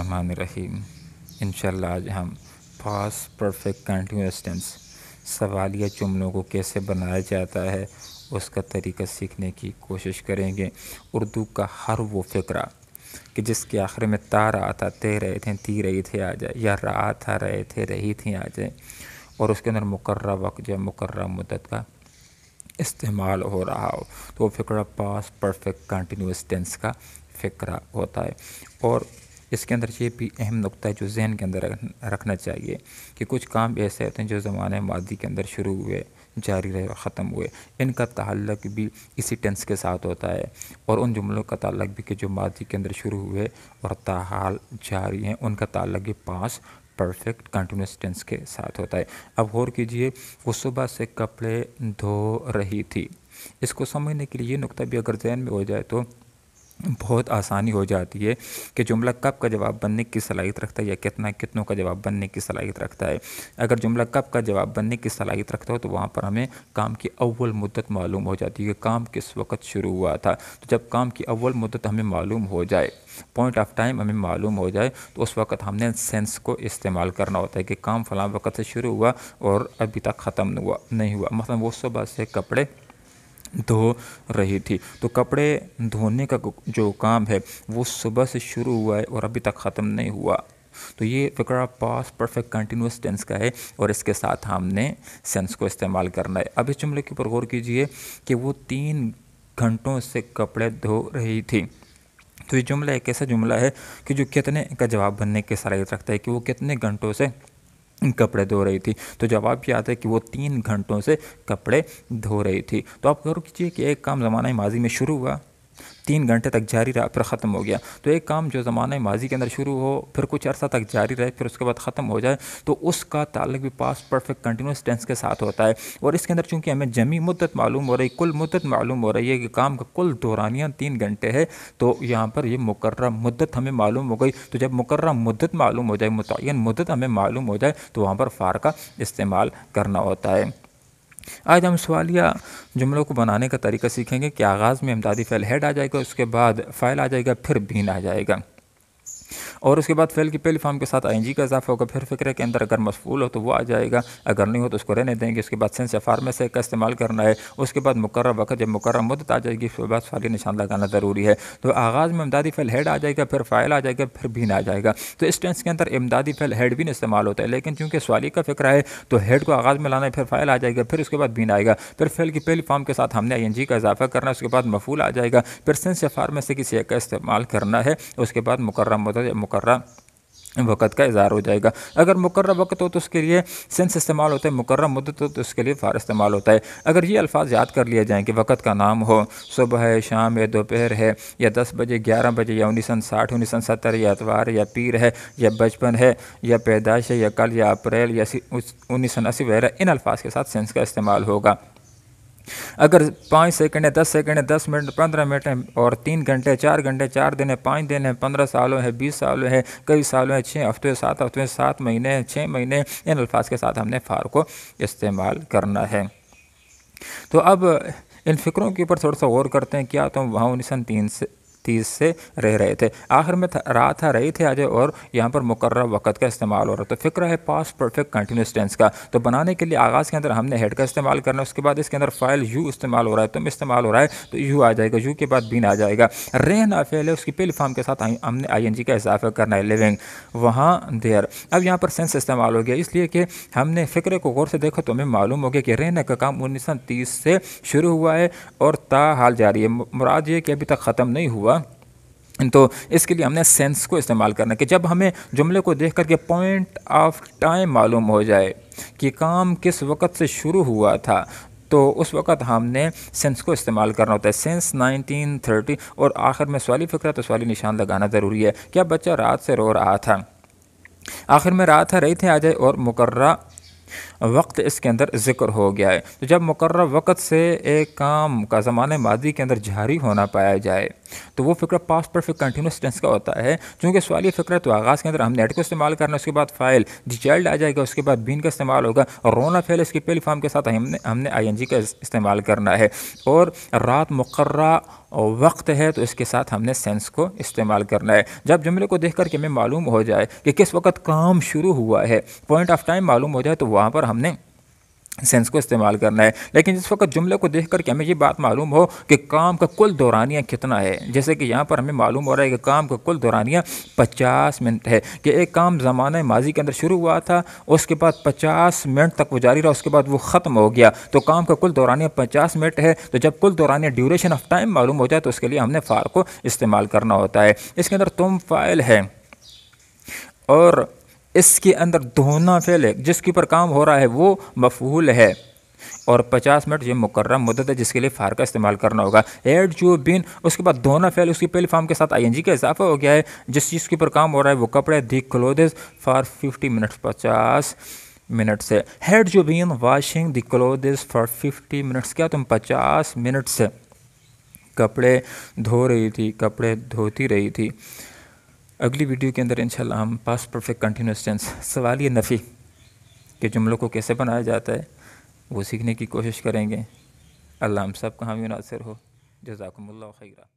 बिस्मिल्लाहिर्रहमानिर्रहीम। इंशाअल्लाह आज हम पास्ट परफेक्ट कंटिन्यूअस टेंस सवालिया जुमलों को कैसे बनाया जाता है उसका तरीका सीखने की कोशिश करेंगे। उर्दू का हर वो फ़िक्रा कि जिसके आखिर में ता रहा था ते रहे थे ती रही थे आ जाए, या रहा था रहे थे रही थी आ जाए, और उसके अंदर मुकर्रर वक्त या मुकर्रर मुद्दत का इस्तेमाल हो रहा हो, तो वो फ़िक्रा पास्ट परफेक्ट कंटिन्यूअस टेंस का फ़िक्रा होता है। और इसके अंदर ये भी अहम नुक्ता है जो जहन के अंदर रखना चाहिए कि कुछ काम ऐसे होते हैं जो ज़माने मादी के अंदर शुरू हुए, जारी रहे और ख़त्म हुए, इनका ताल्लुक़ भी इसी टेंस के साथ होता है। और उन जुमलों का ताल्लुक़ भी कि जो मादी के अंदर शुरू हुए और ताहाल जारी हैं, उनका ताल्लुक़ भी पास्ट परफेक्ट कंटिन्यूअस टेंस के साथ होता है। अब गौर कीजिए, वो सुबह से कपड़े धो रही थी। इसको समझने के लिए ये नुक्ता भी अगर जहन में हो जाए तो बहुत आसानी हो जाती है कि जुमला कब का जवाब बनने की सलाहियत रखता है या कितनों का जवाब बनने की सलाहियत रखता है। अगर जुमला कब का जवाब बनने की सलाहियत रखता हो तो वहाँ पर हमें काम की अव्वल मुद्दत मालूम हो जाती है कि काम किस वक्त शुरू हुआ था। तो जब काम की अव्वल मुद्दत हमें मालूम हो जाए, पॉइंट ऑफ टाइम हमें मालूम हो जाए, तो उस वक्त हमने सेंस को इस्तेमाल करना होता है कि काम फ़लाँ वक्त से शुरू हुआ और अभी तक ख़त्म नहीं हुआ। मतलब वो सुबह से कपड़े धो रही थी, तो कपड़े धोने का जो काम है वो सुबह से शुरू हुआ है और अभी तक ख़त्म नहीं हुआ। तो ये फ़िक्रा पास्ट परफेक्ट कंटिन्यूअस टेंस का है और इसके साथ हमने सेंस को इस्तेमाल करना है। अब इस जुमले के ऊपर गौर कीजिए कि वो 3 घंटों से कपड़े धो रही थी। तो ये जुमला एक ऐसा जुमला है कि जो कितने का जवाब बनने की सलाहियत रखता है कि वो कितने घंटों से कपड़े धो रही थी। तो जवाब ये आता है कि वो 3 घंटों से कपड़े धो रही थी। तो आप गौर कीजिए कि एक काम ज़माना माजी में शुरू हुआ, 3 घंटे तक जारी रहा, फिर ख़त्म हो गया। तो एक काम जो ज़माना माजी के अंदर शुरू हो, फिर कुछ अर्सा तक जारी रहे, फिर उसके बाद ख़त्म हो जाए, तो उसका ताल्लुक़ भी पास्ट परफेक्ट कंटिन्यूअस टेंस के साथ होता है। और इसके अंदर चूँकि हमें जमी मुद्दत मालूम हो रही, कुल मुद्दत मालूम हो रही है कि काम का कुल दौरानिया 3 घंटे है, तो यहाँ पर ये मुकर्रर मुद्दत हमें मालूम हो गई। तो जब मुकर्रर मुद्दत मालूम हो जाए, मुतय्यन मुद्दत हमें मालूम हो जाए, तो वहाँ पर फ़ार का इस्तेमाल करना होता है। आज हम सवालिया जुमलों को बनाने का तरीका सीखेंगे कि आगाज़ में इमदादी फ़ेल हेड आ जाएगा, उसके बाद फ़ाइल आ जाएगा, फिर बीन आ जाएगा, और उसके बाद फ़ेल की पहली फॉर्म के साथ आईएनजी का इजाफा होगा। फिर फ़िक्रे के अंदर अगर मफ़ऊल हो तो वो आ जाएगा, अगर नहीं हो तो उसको रहने देंगे। उसके बाद सेंस या फार्मे से का इस्तेमाल करना है। उसके बाद मुकर्रर वक्त, जब मुकर्रर मुद्दत आ जाएगी, उसके बाद फाली निशान लगाना ज़रूरी है। तो आगाज़ में इमदादी फ़ेल हेड आ जाएगा, फिर फ़ाइल आ जाएगा, फिर बीन आ जाएगा। तो इस टेंस के अंदर इमदादी फ़ेल हेड भी इस्तेमाल होता है, लेकिन चूँकि सवाली का फ़िक्रा है तो हेड को आगाज़ में लाना है, फिर फ़ाइल आ जाएगा, फिर उसके बाद बीन आएगा, फिर फ़ेल की पहली फॉर्म के साथ हमने आईएनजी का इजाफा करना है, उसके बाद मफ़ऊल आ जाएगा, फिर सेंस या फार्मे से किसी एक का इस्तेमाल करना है, उसके बाद मुकर्रर मुद्दत या मुकर्रर वक़्त का इज़हार हो जाएगा। अगर मुकर्रर वक़्त हो तो उसके लिए सेंस इस्तेमाल होता है, मुकर्रर मुद्दत हो तो उसके लिए फ़ार इस्तेमाल होता है। अगर ये अल्फाज याद कर लिए जाएँ कि वक़्त का नाम हो, सुबह है, शाम है, दोपहर है, या 10 बजे, 11 बजे, या 1960, 1970, या इतवार, या पीर है, या बचपन है, या पैदाइश है, या कल, या अप्रैल, या 1980 वगैरह, इन अल्फाज के साथ सेंस का इस्तेमाल होगा। अगर 5 सेकंड है, 10 सेकंड है, 10 मिनट, 15 मिनट है, और 3 घंटे, 4 घंटे, 4 दिन है, 5 दिन है, 15 सालों है, 20 सालों है, कई सालों है, 6 हफ्ते, 7 हफ्ते, 7 महीने, 6 महीने, इन अल्फाज के साथ हमने फ़ार को इस्तेमाल करना है। तो अब इन फ़िक्रों के ऊपर थोड़ा सा गौर करते हैं। क्या तो वहाँ 1930 से रह रहे थे, आखिर में रहा था रही थे आ जाए, और यहाँ पर मुकर्रर वक़्त का इस्तेमाल हो रहा है। तो फ़िक्रा है पास्ट परफेक्ट कंटिन्यूअस टेंस का। तो बनाने के लिए आगाज़ के अंदर हमने हेड का इस्तेमाल करना है, उसके बाद इसके अंदर फ़ाइल यू इस्तेमाल हो रहा है, तुम इस्तेमाल हो रहा है, तो यू आ जाएगा, यू के बाद बीन आ जाएगा। रहना फ़ेल है, उसकी पहली फॉर्म के साथ हमने आईएनजी का इजाफा करना है, लिविंग, वहाँ, देयर। अब यहाँ पर सेंस इस्तेमाल हो गया, इसलिए कि हमने फ़िक्रे को गौर से देखा तो हमें मालूम हो गया कि रहने का काम 1930 से शुरू हुआ है और ता हाल जारी है। मुराद ये कि अभी तक ख़त्म नहीं हुआ। तो इसके लिए हमने सेंस को इस्तेमाल करना है कि जब हमें जुमले को देख करके पॉइंट ऑफ टाइम मालूम हो जाए कि काम किस वक़्त से शुरू हुआ था, तो उस वक़्त हमने सेंस को इस्तेमाल करना होता है। सेंस 1930, और आखिर में सवाली फ़िक्रा तो सवाली निशान लगाना ज़रूरी है। क्या बच्चा रात से रो रहा था, आखिर में रात रही थे आ जाए, और मुकर्रर वक्त इसके अंदर ज़िक्र हो गया है। तो जब मुकर्रर वक़्त से एक काम का ज़माने मादी के अंदर जारी होना पाया जाए, तो वो फ़िक्रा पास्ट परफेक्ट कंटिन्यूस टेंस का होता है। चूँकि सवालिया फ़िक्रा तो आगाज़ के अंदर हमने एट को इस्तेमाल करना, उसके बाद फ़ाइल द चाइल्ड आ जाएगा, उसके बाद बीन का इस्तेमाल होगा, और रोना फ़ेल इसकी पहली फॉर्म के साथ हमने आईएनजी का इस्तेमाल करना है, और रात मुकर्रा वक्त है तो इसके साथ हमने सेंस को इस्तेमाल करना है। जब जुमले को देख कर के हमें मालूम हो जाए कि किस वक्त काम शुरू हुआ है, पॉइंट ऑफ टाइम मालूम हो जाए, तो वहाँ पर हमने सेंस को इस्तेमाल करना है। लेकिन जिस वक्त जुमले को देख कर के हमें ये बात मालूम हो कि काम का कुल दौरानिया कितना है, जैसे कि यहाँ पर हमें मालूम हो रहा है कि काम का कुल दौरानिया 50 मिनट है, कि एक काम ज़माना माजी के अंदर शुरू हुआ था, उसके बाद 50 मिनट तक वो जारी रहा, उसके बाद वो ख़त्म हो गया, तो काम का कुल दौरानिया 50 मिनट है। तो जब कुल दौरानिया ड्यूरेशन ऑफ टाइम मालूम हो जाए तो उसके लिए हमने फ़ार को इस्तेमाल करना होता है। इसके अंदर तुम फ़ाइल है और इसके अंदर धोना फ़ेल है, जिसके ऊपर काम हो रहा है वो मफ़ऊल है, और 50 मिनट ये मुकर्रम मुद्दत है जिसके लिए फ़ार का इस्तेमाल करना होगा। एड जो बिन, उसके बाद धोना फ़ेल, उसकी पहली फॉर्म के साथ आईएनजी का इजाफा हो गया है, जिस चीज़ के ऊपर काम हो रहा है वो कपड़े, the clothes for 50 minutes, 50 minute से। हेड जो been washing the clothes for 50 minutes, क्या तुम 50 मिनट से कपड़े धो रही थी, कपड़े धोती रही थी। अगली वीडियो के अंदर इंशाल्लाह हम पास्ट परफेक्ट कंटिन्यूअस टेंस सवालिया नफ़ी के जुमलों को कैसे बनाया जाता है वो सीखने की कोशिश करेंगे। अल्लाह हम सब का हामी नासिर हो। जज़ाकुमुल्लाह खैरा।